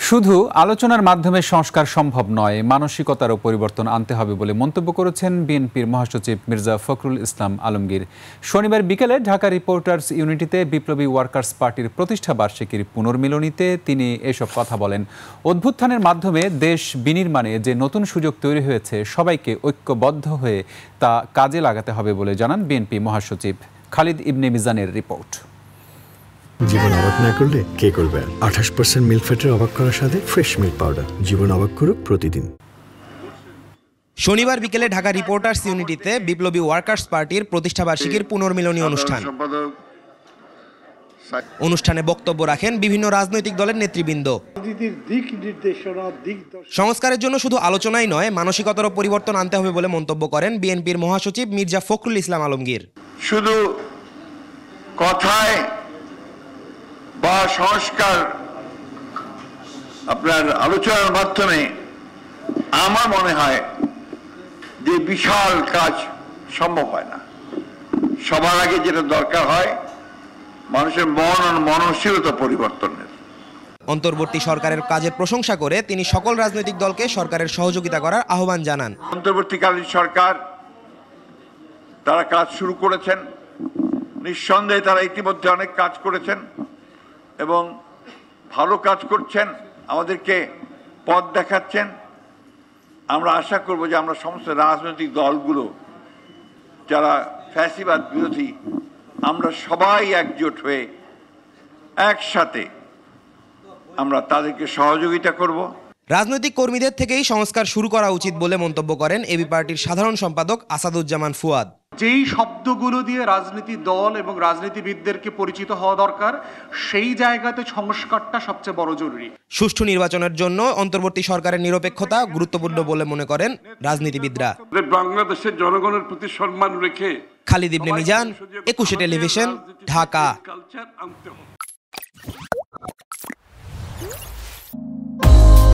শুধু আলোচনার মাধ্যমে সংস্কার সম্ভব নয়, মানসিকতারও পরিবর্তন আনতে হবে বলে মন্তব্য করেছেন বিএনপির মহাসচিব মির্জা ফখরুল ইসলাম আলমগীর। শনিবার বিকেলে ঢাকা রিপোর্টার্স ইউনিটিতে বিপ্লবী ওয়ার্কার্স পার্টির প্রতিষ্ঠা বার্ষিকীর পুনর্মিলনীতে তিনি এসব কথা বলেন। অভ্যুত্থানের মাধ্যমে দেশ বিনির্মাণে যে নতুন সুযোগ তৈরি হয়েছে, সবাইকে ঐক্যবদ্ধ হয়ে তা কাজে লাগাতে হবে বলে জানান বিএনপি মহাসচিব। খালিদ ইবনে মিজানের রিপোর্ট। জীবন অবাক না করলে কে করবে? 28% মিল্ক ফ্যাটের অবাক করার সাথে ফ্রেশ মিল্ক পাউডার। জীবন অবাক করুক প্রতিদিন। শনিবার বিকেলে ঢাকা রিপোর্টার্স ইউনিটিতে বিপ্লবী ওয়ার্কার্স পার্টির প্রতিষ্ঠা বার্ষিকীর পুনর্মিলনী অনুষ্ঠানে বক্তব্য রাখেন বিভিন্ন রাজনৈতিক দলের নেতৃবৃন্দ। সংস্কারের জন্য শুধু আলোচনাই নয়, মানসিকতারও পরিবর্তন আনতে হবে বলে মন্তব্য করেন বিএনপির মহাসচিব মির্জা ফখরুল ইসলাম আলমগীর। শুধু কথায় বা সংস্কার আপনার আলোচনার মাধ্যমে আমার মনে হয় যে বিশাল কাজ সম্ভব হয় না। সবার আগে যেটা দরকার হয় মানুষের মননশীলতা পরিবর্তনের। অন্তর্বর্তী সরকারের কাজের প্রশংসা করে তিনি সকল রাজনৈতিক দলকে সরকারের সহযোগিতা করার আহ্বান জানান। অন্তর্বর্তীকালীন সরকার তারা কাজ শুরু করেছেন, নিঃসন্দেহে তারা ইতিমধ্যে অনেক কাজ করেছেন এবং ভালো কাজ করছেন, আমাদেরকে পথ দেখাচ্ছেন। আমরা আশা করব যে আমরা সমস্ত রাজনৈতিক দলগুলো যারা ফ্যাসিবাদ বিরোধী, আমরা সবাই একজোট হয়ে একসাথে আমরা তাদেরকে সহযোগিতা করব। রাজনৈতিক কর্মীদের থেকেই সংস্কার শুরু করা উচিত বলে মন্তব্য করেন এবি পার্টির সাধারণ সম্পাদক আসাদুজ্জামান ফুয়াদ। যেই শব্দগুলো দিয়ে রাজনীতি দল এবং রাজনীতিবিদদেরকে পরিচিত হওয়া দরকার, সেই জায়গাতে সংস্কারটা সবচেয়ে বড় জরুরি। সুষ্ঠু নির্বাচনের জন্য অন্তর্বর্তী সরকারের নিরপেক্ষতা গুরুত্বপূর্ণ বলে মনে করেন রাজনীতিবিদরা। বাংলাদেশের জনগণের প্রতি সম্মান রেখে খালিদ ইবনে মিজান, 21 টেলিভিশন, ঢাকা।